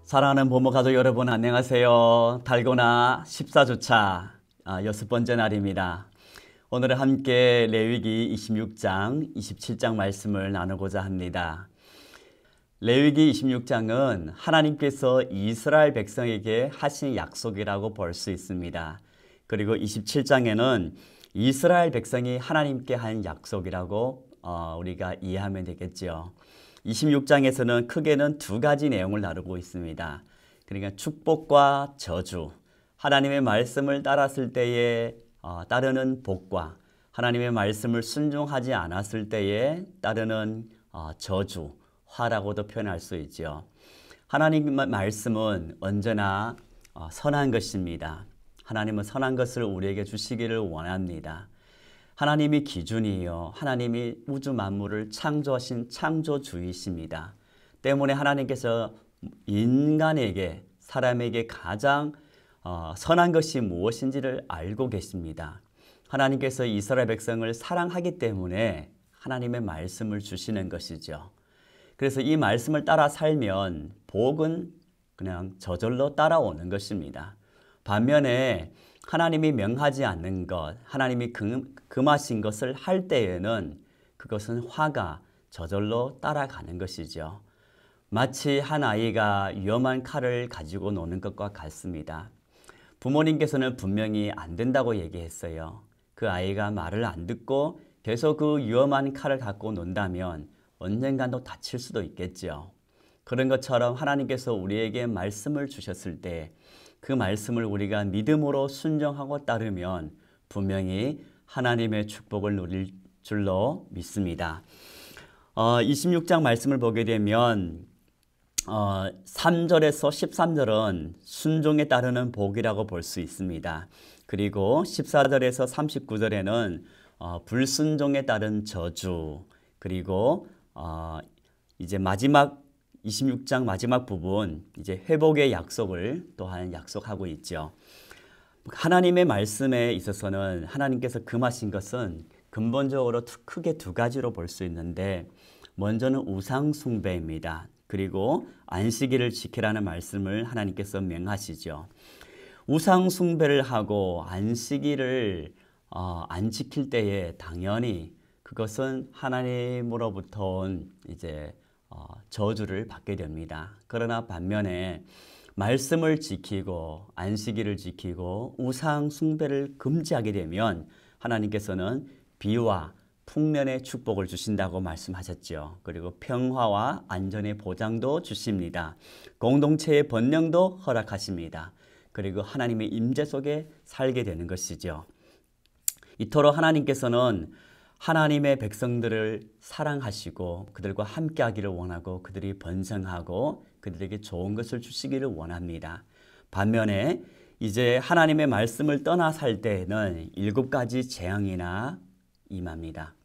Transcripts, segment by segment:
사랑하는 부모 가족 여러분 안녕하세요. 달고나 14주차 6번째 날입니다. 오늘은 함께 레위기 26장, 27장 말씀을 나누고자 합니다. 레위기 26장은 하나님께서 이스라엘 백성에게 하신 약속이라고 볼 수 있습니다. 그리고 27장에는 이스라엘 백성이 하나님께 한 약속이라고 우리가 이해하면 되겠죠. 26장에서는 크게는 두 가지 내용을 다루고 있습니다. 그러니까 축복과 저주, 하나님의 말씀을 따랐을 때에 따르는 복과 하나님의 말씀을 순종하지 않았을 때에 따르는 저주, 화라고도 표현할 수 있죠. 하나님의 말씀은 언제나 선한 것입니다. 하나님은 선한 것을 우리에게 주시기를 원합니다. 하나님이 기준이요. 하나님이 우주 만물을 창조하신 창조주이십니다. 때문에 하나님께서 인간에게, 사람에게 가장 선한 것이 무엇인지를 알고 계십니다. 하나님께서 이스라엘 백성을 사랑하기 때문에 하나님의 말씀을 주시는 것이죠. 그래서 이 말씀을 따라 살면 복은 그냥 저절로 따라오는 것입니다. 반면에 하나님이 명하지 않는 것, 하나님이 금하신 것을 할 때에는 그것은 화가 저절로 따라가는 것이죠. 마치 한 아이가 위험한 칼을 가지고 노는 것과 같습니다. 부모님께서는 분명히 안 된다고 얘기했어요. 그 아이가 말을 안 듣고 계속 그 위험한 칼을 갖고 논다면 언젠간 또 다칠 수도 있겠죠. 그런 것처럼 하나님께서 우리에게 말씀을 주셨을 때 그 말씀을 우리가 믿음으로 순종하고 따르면 분명히 하나님의 축복을 누릴 줄로 믿습니다. 26장 말씀을 보게 되면 3절에서 13절은 순종에 따르는 복이라고 볼 수 있습니다. 그리고 14절에서 39절에는 불순종에 따른 저주, 그리고 이제 마지막 26장 마지막 부분, 이제 회복의 약속을 또한 약속하고 있죠. 하나님의 말씀에 있어서는 하나님께서 금하신 것은 근본적으로 크게 두 가지로 볼 수 있는데, 먼저는 우상 숭배입니다. 그리고 안식일을 지키라는 말씀을 하나님께서 명하시죠. 우상 숭배를 하고 안식일을 안 지킬 때에 당연히 그것은 하나님으로부터 온 이제 저주를 받게 됩니다. 그러나 반면에 말씀을 지키고 안식일을 지키고 우상 숭배를 금지하게 되면 하나님께서는 비와 풍년의 축복을 주신다고 말씀하셨죠. 그리고 평화와 안전의 보장도 주십니다. 공동체의 번영도 허락하십니다. 그리고 하나님의 임재 속에 살게 되는 것이죠. 이토록 하나님께서는 하나님의 백성들을 사랑하시고 그들과 함께 하기를 원하고 그들이 번성하고 그들에게 좋은 것을 주시기를 원합니다. 반면에 이제 하나님의 말씀을 떠나 살 때에는 7가지 재앙이나 임합니다.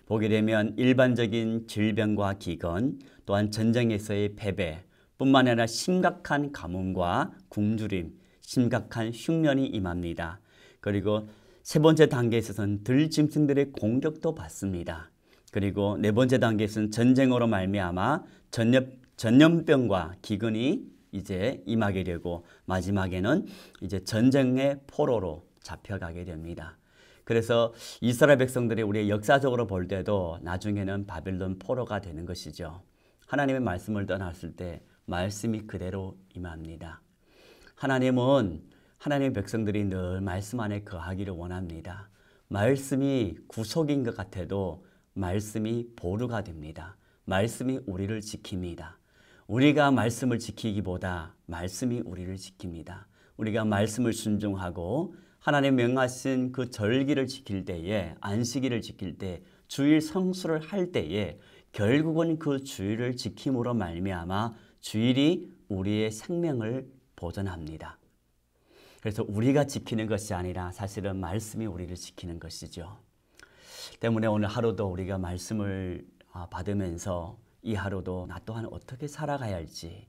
보게 되면 일반적인 질병과 기근, 또한 전쟁에서의 패배, 뿐만 아니라 심각한 가뭄과 굶주림, 심각한 흉년이 임합니다. 그리고 세 번째 단계에 있어서는 들짐승들의 공격도 받습니다. 그리고 네 번째 단계에서는 전쟁으로 말미암아 전염병과 기근이 이제 임하게 되고, 마지막에는 이제 전쟁의 포로로 잡혀가게 됩니다. 그래서 이스라엘 백성들이 우리 역사적으로 볼 때도 나중에는 바벨론 포로가 되는 것이죠. 하나님의 말씀을 떠났을 때 말씀이 그대로 임합니다. 하나님의 백성들이 늘 말씀 안에 거하기를 원합니다. 말씀이 구속인 것 같아도 말씀이 보루가 됩니다. 말씀이 우리를 지킵니다. 우리가 말씀을 지키기보다 말씀이 우리를 지킵니다. 우리가 말씀을 순종하고 하나님 명하신 그 절기를 지킬 때에, 안식일을 지킬 때, 주일 성수를 할 때에 결국은 그 주일을 지킴으로 말미암아 주일이 우리의 생명을 보존합니다. 그래서 우리가 지키는 것이 아니라 사실은 말씀이 우리를 지키는 것이죠. 때문에 오늘 하루도 우리가 말씀을 받으면서 이 하루도 나 또한 어떻게 살아가야 할지,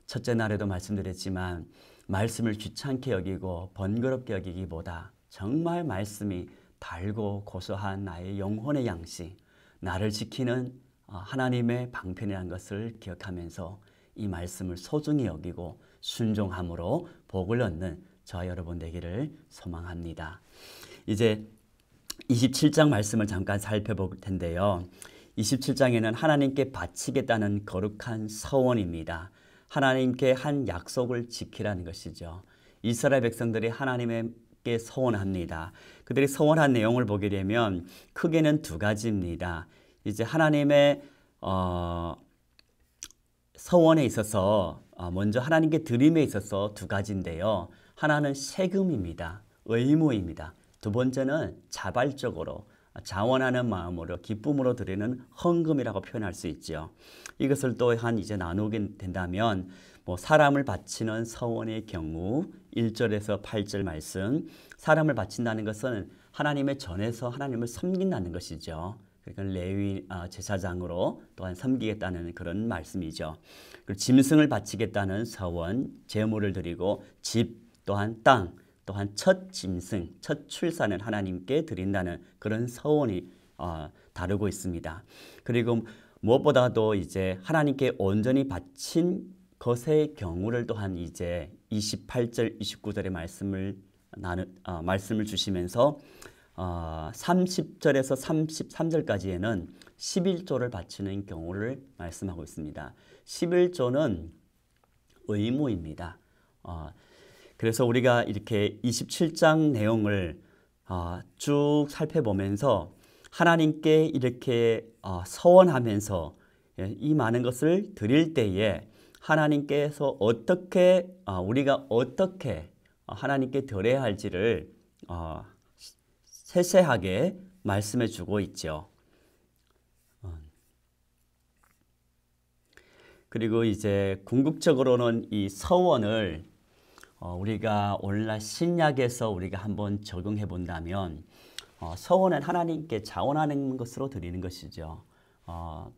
첫째 날에도 말씀드렸지만 말씀을 귀찮게 여기고 번거롭게 여기기보다 정말 말씀이 달고 고소한 나의 영혼의 양식, 나를 지키는 하나님의 방편이라는 것을 기억하면서 이 말씀을 소중히 여기고 순종함으로 복을 얻는 저와 여러분 되기를 소망합니다. 이제 27장 말씀을 잠깐 살펴볼 텐데요. 27장에는 하나님께 바치겠다는 거룩한 서원입니다. 하나님께 한 약속을 지키라는 것이죠. 이스라엘 백성들이 하나님께 서원합니다. 그들이 서원한 내용을 보게 되면 크게는 두 가지입니다. 이제 하나님의 서원에 있어서 먼저 하나님께 드림에 있어서 두 가지인데요. 하나는 세금입니다. 의무입니다. 두 번째는 자발적으로 자원하는 마음으로 기쁨으로 드리는 헌금이라고 표현할 수 있죠. 이것을 또한 이제 나누게 된다면 사람을 바치는 서원의 경우 1절에서 8절 말씀, 사람을 바친다는 것은 하나님의 전에서 하나님을 섬긴다는 것이죠. 그러니까 레위 제사장으로 또한 섬기겠다는 그런 말씀이죠. 그리고 짐승을 바치겠다는 서원, 제물을 드리고 집 또한 땅 또한 첫 짐승, 첫 출산을 하나님께 드린다는 그런 서원이 다루고 있습니다. 그리고 무엇보다도 이제 하나님께 온전히 바친 것의 경우를 또한 이제 28절, 29절의 말씀을 주시면서 30절에서 33절까지에는 11조를 바치는 경우를 말씀하고 있습니다. 11조는 의무입니다. 그래서 우리가 이렇게 27장 내용을 쭉 살펴보면서 하나님께 이렇게 서원하면서 이 많은 것을 드릴 때에 하나님께서 우리가 어떻게 하나님께 드려야 할지를 세세하게 말씀해 주고 있죠. 그리고 이제 궁극적으로는 이 서원을 우리가 오늘날 신약에서 우리가 한번 적용해 본다면 서원은 하나님께 자원하는 것으로 드리는 것이죠.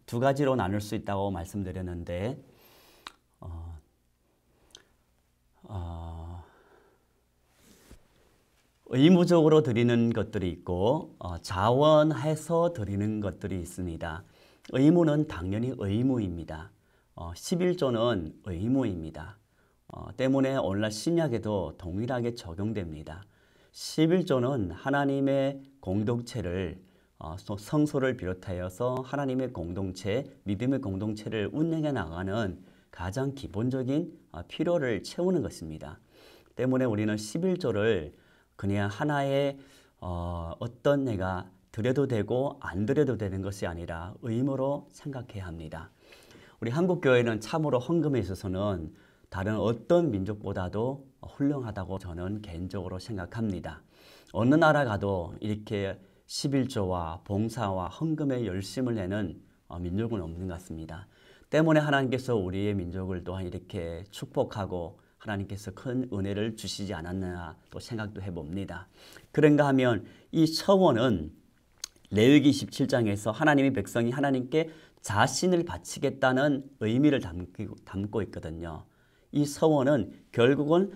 두 가지로 나눌 수 있다고 말씀드렸는데 의무적으로 드리는 것들이 있고 자원해서 드리는 것들이 있습니다. 의무는 당연히 의무입니다. 11조는 의무입니다. 때문에 오늘날 신약에도 동일하게 적용됩니다. 11조는 하나님의 공동체를 성소를 비롯하여서 하나님의 공동체, 믿음의 공동체를 운영해 나가는 가장 기본적인 필요를 채우는 것입니다. 때문에 우리는 11조를 그냥 하나의 어떤 내가 드려도 되고 안 드려도 되는 것이 아니라 의무로 생각해야 합니다. 우리 한국교회는 참으로 헌금에 있어서는 다른 어떤 민족보다도 훌륭하다고 저는 개인적으로 생각합니다. 어느 나라 가도 이렇게 11조와 봉사와 헌금에 열심을 내는 민족은 없는 것 같습니다. 때문에 하나님께서 우리의 민족을 또한 이렇게 축복하고 하나님께서 큰 은혜를 주시지 않았나 또 생각도 해봅니다. 그런가 하면 이 서원은 레위기 17장에서 하나님의 백성이 하나님께 자신을 바치겠다는 의미를 담고 있거든요. 이 서원은 결국은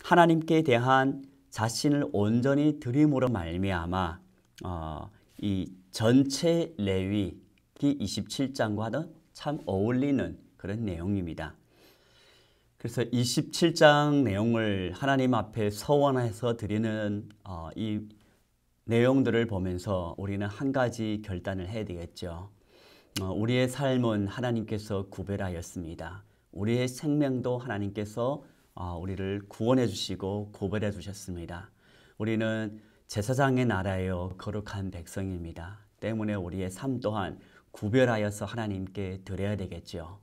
하나님께 대한 자신을 온전히 드림으로 말미암아 이 전체 레위기 27장과는 참 어울리는 그런 내용입니다. 그래서 27장 내용을 하나님 앞에 서원해서 드리는 이 내용들을 보면서 우리는 한 가지 결단을 해야 되겠죠. 우리의 삶은 하나님께서 구별하였습니다. 우리의 생명도 하나님께서 우리를 구원해 주시고 구별해 주셨습니다. 우리는 제사장의 나라여 거룩한 백성입니다. 때문에 우리의 삶 또한 구별하여서 하나님께 드려야 되겠죠.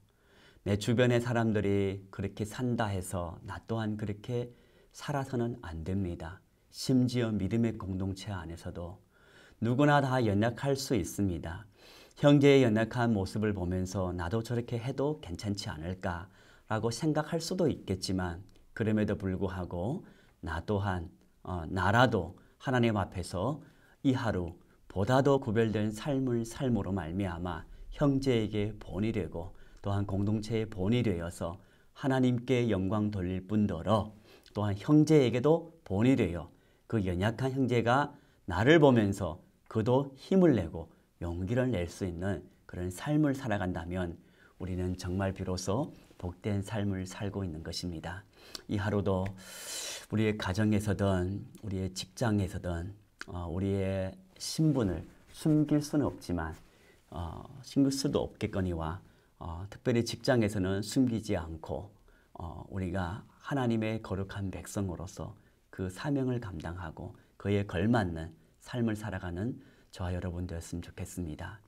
내 주변의 사람들이 그렇게 산다 해서 나 또한 그렇게 살아서는 안 됩니다. 심지어 믿음의 공동체 안에서도 누구나 다 연약할 수 있습니다. 형제의 연약한 모습을 보면서 나도 저렇게 해도 괜찮지 않을까라고 생각할 수도 있겠지만 그럼에도 불구하고 나 또한 나라도 하나님 앞에서 이 하루 보다 더 구별된 삶으로 말미암아 형제에게 본이 되고 또한 공동체의 본이 되어서 하나님께 영광 돌릴 뿐더러 또한 형제에게도 본이 되어 그 연약한 형제가 나를 보면서 그도 힘을 내고 용기를 낼 수 있는 그런 삶을 살아간다면 우리는 정말 비로소 복된 삶을 살고 있는 것입니다. 이 하루도 우리의 가정에서든 우리의 직장에서든 우리의 신분을 숨길 수는 없지만 숨길 수도 없겠거니와 특별히 직장에서는 숨기지 않고 우리가 하나님의 거룩한 백성으로서 그 사명을 감당하고 그에 걸맞는 삶을 살아가는 저와 여러분 되었으면 좋겠습니다.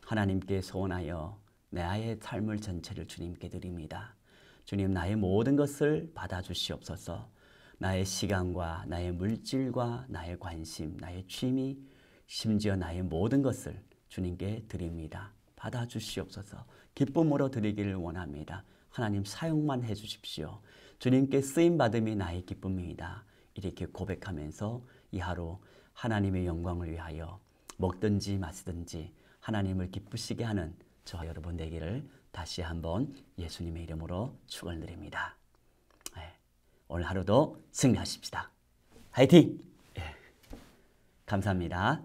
하나님께 소원하여 나의 삶을 전체를 주님께 드립니다. 주님, 나의 모든 것을 받아주시옵소서. 나의 시간과 나의 물질과 나의 관심, 나의 취미, 심지어 나의 모든 것을 주님께 드립니다. 받아주시옵소서. 기쁨으로 드리기를 원합니다. 하나님 사용만 해주십시오. 주님께 쓰임받음이 나의 기쁨입니다. 이렇게 고백하면서 이 하루 하나님의 영광을 위하여 먹든지 마시든지 하나님을 기쁘시게 하는 저와 여러분 되기를 다시 한번 예수님의 이름으로 축원드립니다. 오늘 하루도 승리하십시다. 화이팅! 감사합니다.